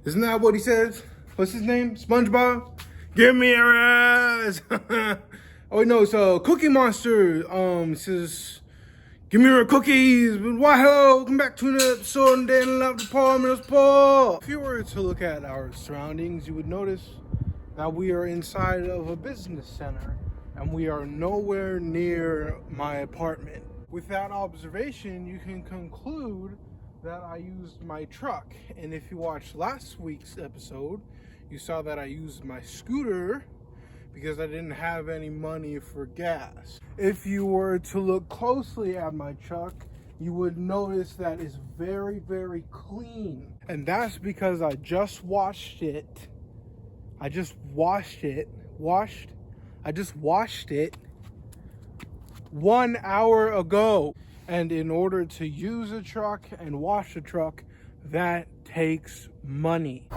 Isn't that what he says? What's his name? SpongeBob? Give me a rise! Oh no, so Cookie Monster says, give me your cookies! Why hello, welcome back to another episode and then love the Paul. If you were to look at our surroundings, you would notice that we are inside of a business center and we are nowhere near my apartment. With that observation, you can conclude that I used my truck. And if you watched last week's episode, you saw that I used my scooter because I didn't have any money for gas. If you were to look closely at my truck, you would notice that it's very, very clean. And that's because I just washed it. I just washed it 1 hour ago. And in order to use a truck and wash a truck, that takes money.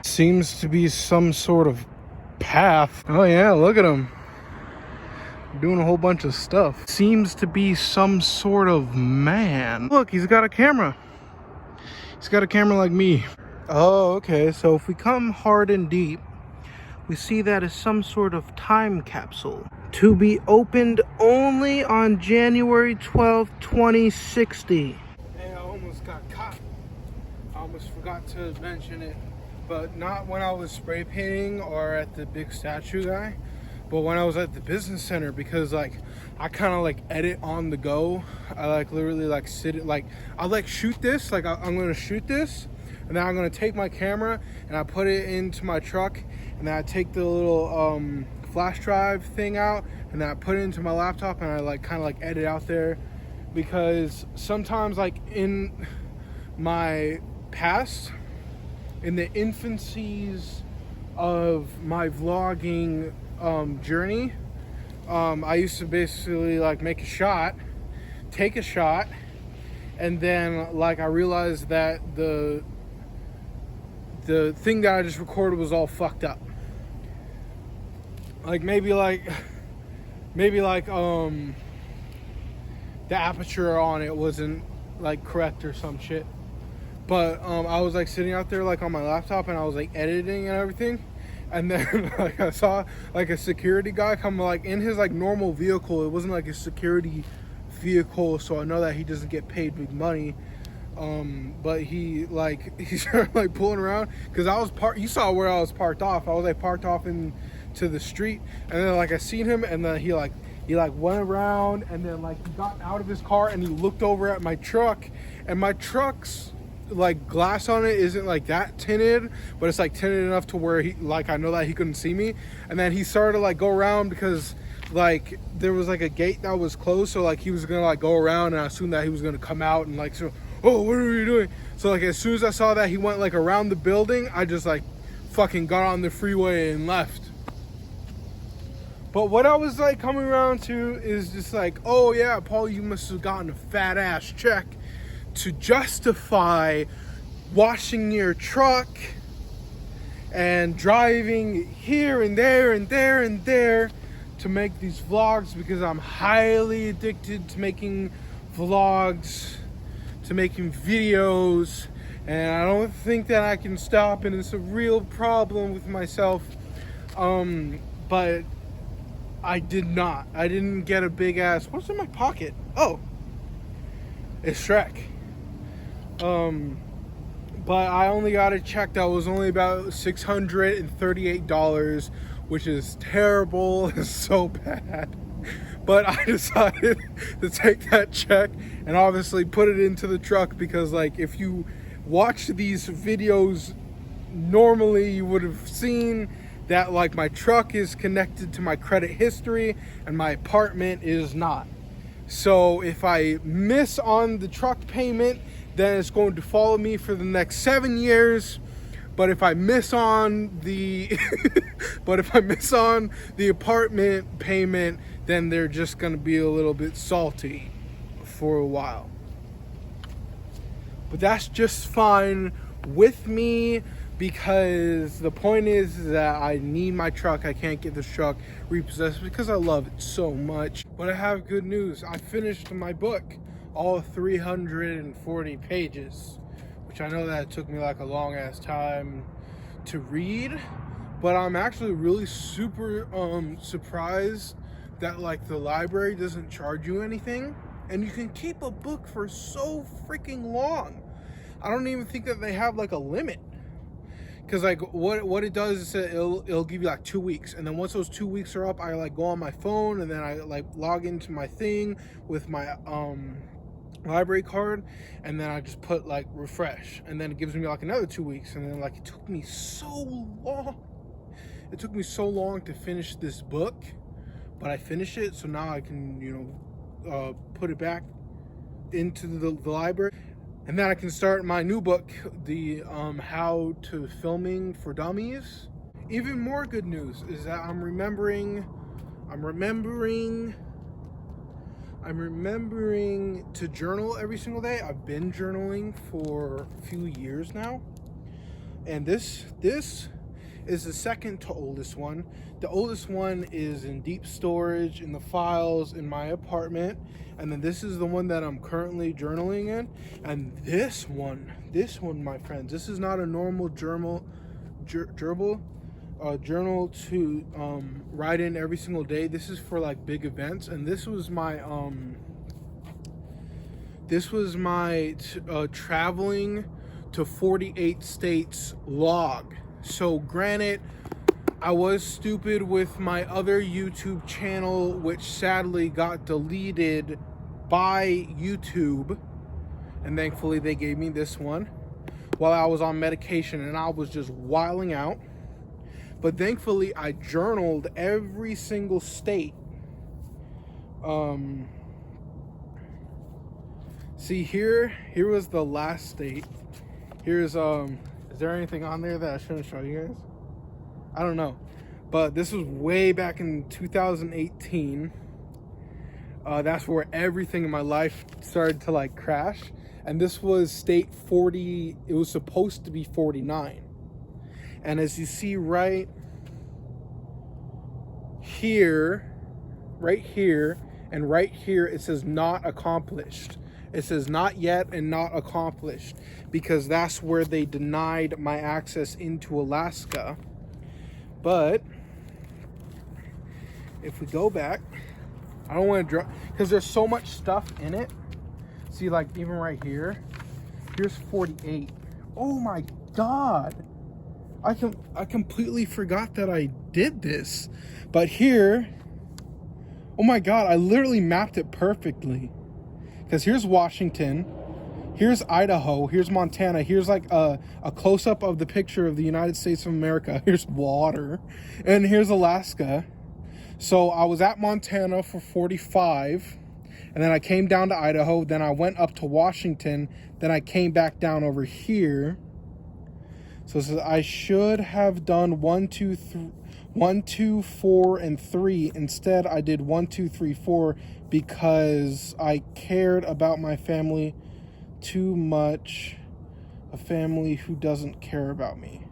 Seems to be some sort of path. Oh yeah, look at him doing a whole bunch of stuff. Seems to be some sort of man. Look, he's got a camera. He's got a camera like me. Oh, okay, so if we come hard and deep, we see that it's some sort of time capsule to be opened only on January 12th, 2060. Hey, I almost got caught. I almost forgot to mention it. But not when I was spray painting or at the big statue guy, but when I was at the business center, because like I kind of like edit on the go. I like literally like sit, like I like shoot this, like I'm gonna shoot this, and then I'm gonna take my camera and I put it into my truck, and then I take the little flash drive thing out and then I put it into my laptop and I like kind of like edit out there, because sometimes like in my past, in the infancies of my vlogging journey, I used to basically like make a shot, take a shot, and then like I realized that the thing that I just recorded was all fucked up. Like maybe like the aperture on it wasn't like correct or some shit. But I was like sitting out there like on my laptop and I was like editing and everything, and then like I saw like a security guy come like in his like normal vehicle. It wasn't like a security vehicle, so I know that he doesn't get paid big money. But he started like pulling around, because I was you saw where I was parked off. I was like parked off into the street, and then like I seen him, and then he went around, and then like he got out of his car and he looked over at my truck, and my truck's like glass on it isn't like that tinted, but it's like tinted enough to where he like I know that he couldn't see me. And then he started to like go around, because like there was like a gate that was closed, so like he was gonna like go around, and I assumed that he was gonna come out and like, so, oh, what are you doing? So like as soon as I saw that he went like around the building, I just like fucking got on the freeway and left. But what I was like coming around to is just like, oh yeah, Paul, you must have gotten a fat ass check to justify washing your truck and driving here and there and there and there to make these vlogs, because I'm highly addicted to making vlogs, to making videos, and I don't think that I can stop, and it's a real problem with myself. But I didn't get a big ass, what's in my pocket? Oh, it's Shrek. But I only got a check that was only about $638, which is terrible. It's so bad. But I decided to take that check and obviously put it into the truck, because like if you watch these videos normally, you would have seen that like my truck is connected to my credit history and my apartment is not. So if I miss on the truck payment, then it's going to follow me for the next 7 years. But if I miss on the apartment payment, then they're just going to be a little bit salty for a while. But that's just fine with me, because the point is that I need my truck. I can't get this truck repossessed because I love it so much. But I have good news. I finished my book, all 340 pages, which I know that it took me like a long ass time to read, but I'm actually really super surprised that like the library doesn't charge you anything, and you can keep a book for so freaking long. I don't even think that they have like a limit, because like what it does is that it'll give you like 2 weeks, and then once those 2 weeks are up, I like go on my phone and then I like log into my thing with my library card, and then I just put like refresh, and then it gives me like another 2 weeks, and then like it took me so long to finish this book, but I finished it, so now I can put it back into the library, and then I can start my new book, the how to filming for dummies. Even more good news is that I'm remembering to journal every single day. I've been journaling for a few years now, and this is the second to oldest one. The oldest one is in deep storage in the files in my apartment, and then this is the one that I'm currently journaling in. And this one, my friends, this is not a normal journal to write in every single day. This is for like big events, and this was my traveling to 48 states log. So granted, I was stupid with my other YouTube channel, which sadly got deleted by YouTube, and thankfully they gave me this one while I was on medication and I was just wilding out. But thankfully I journaled every single state. See, here was the last state. Here's is there anything on there that I shouldn't show you guys? I don't know, but this was way back in 2018. That's where everything in my life started to like crash, and this was state 40. It was supposed to be 49, and as you see right here, and right here, it says not accomplished. It says not yet and not accomplished, because that's where they denied my access into Alaska. But if we go back, I don't want to draw, because there's so much stuff in it. See, like even right here, here's 48. Oh my God. I completely forgot that I did this. But here, oh my God, I literally mapped it perfectly. Because here's Washington, here's Idaho, here's Montana, here's like a close-up of the picture of the United States of America, here's water, and here's Alaska. So I was at Montana for 45, and then I came down to Idaho, then I went up to Washington, then I came back down over here. So it says I should have done 1, 2, 4, and 3. Instead, I did 1, 2, 3, 4 because I cared about my family too much. A family who doesn't care about me.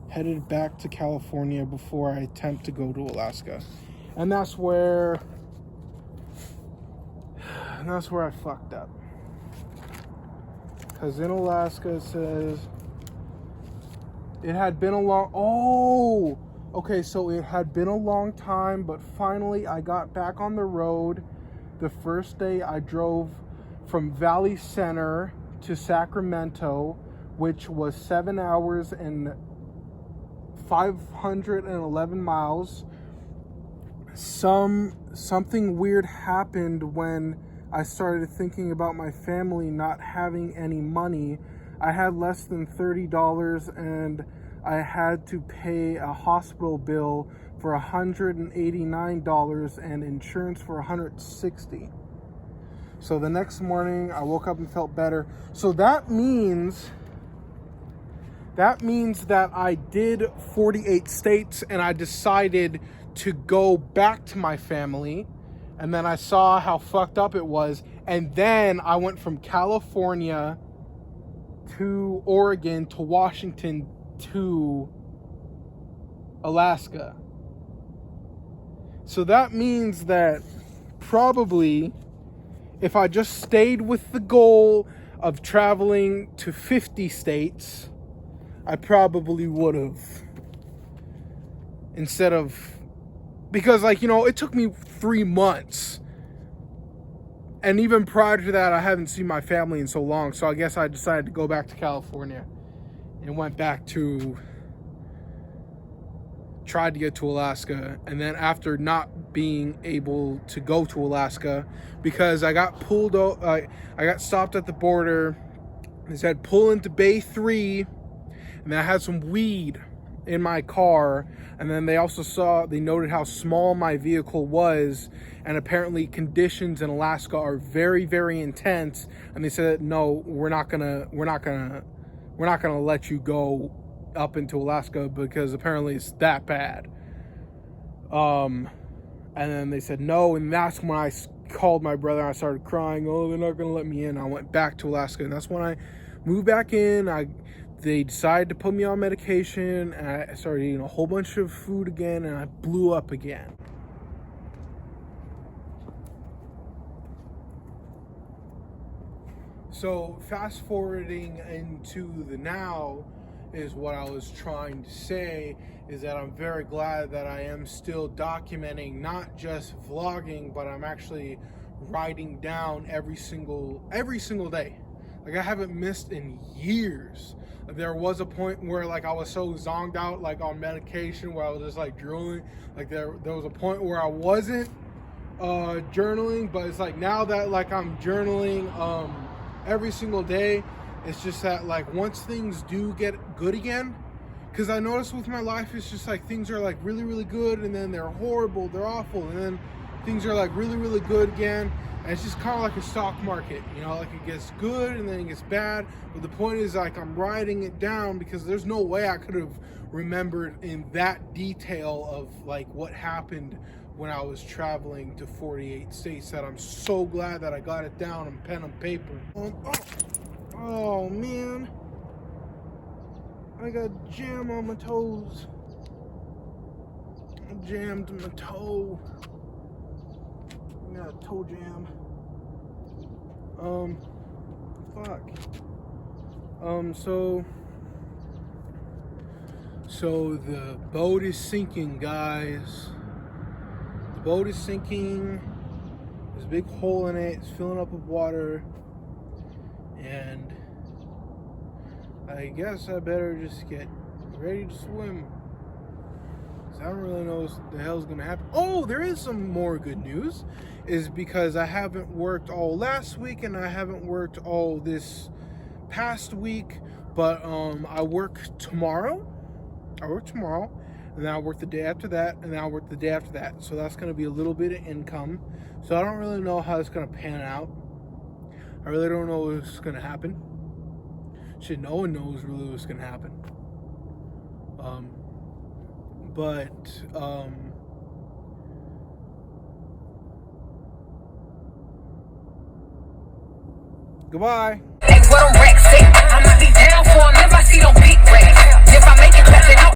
Headed back to California before I attempt to go to Alaska. And that's where I fucked up. Because in Alaska it says it had been a long... Okay, so it had been a long time, but finally I got back on the road. The first day I drove from Valley Center to Sacramento, which was 7 hours and 511 miles. Something weird happened when I started thinking about my family not having any money. I had less than $30, and I had to pay a hospital bill for $189 and insurance for $160. So the next morning, I woke up and felt better. So that means that I did 48 states, and I decided to go back to my family. And then I saw how fucked up it was. And then I went from California to Oregon to Washington to Alaska. So that means that probably if I just stayed with the goal of traveling to 50 states, I probably would have. Instead of, because like, it took me 3 months. And even prior to that, I haven't seen my family in so long. So I guess I decided to go back to California and went back to, tried to get to Alaska. And then after not being able to go to Alaska, because I got I got stopped at the border. They said, pull into Bay 3. And then I had some weed in my car. And then they noted how small my vehicle was. And apparently conditions in Alaska are very, very intense. And they said, no, we're not gonna let you go up into Alaska because apparently it's that bad. And then they said no, and that's when I called my brother and I started crying. Oh, they're not gonna let me in. I went back to Alaska, and that's when I moved back in. They decided to put me on medication, and I started eating a whole bunch of food again, and I blew up again. So fast forwarding into the now is what I was trying to say, is that I'm very glad that I am still documenting, not just vlogging, but I'm actually writing down every single day. Like, I haven't missed in years. There was a point where like I was so zonked out, like on medication, where I was just like drooling. Like there was a point where I wasn't journaling, but it's like now that like I'm journaling every single day, it's just that like once things do get good again, because I noticed with my life, it's just like things are like really, really good, and then they're horrible, they're awful, and then things are like really, really good again. And it's just kind of like a stock market, like it gets good and then it gets bad. But the point is, like, I'm writing it down because there's no way I could have remembered in that detail of like what happened when I was traveling to 48 states, that I'm so glad that I got it down on pen and paper. Oh man, I got jam on my toes. I jammed my toe. I got a toe jam. Fuck. So the boat is sinking, guys. The boat is sinking. There's a big hole in it. It's filling up with water. And I guess I better just get ready to swim. I don't really know what the hell's gonna happen. Oh, there is some more good news, is because I haven't worked all last week and I haven't worked all this past week, but I work tomorrow, and then I work the day after that, and then I work the day after that. So that's gonna be a little bit of income. So I don't really know how it's gonna pan out. I really don't know what's gonna happen. Shit, no one knows really what's gonna happen. But goodbye.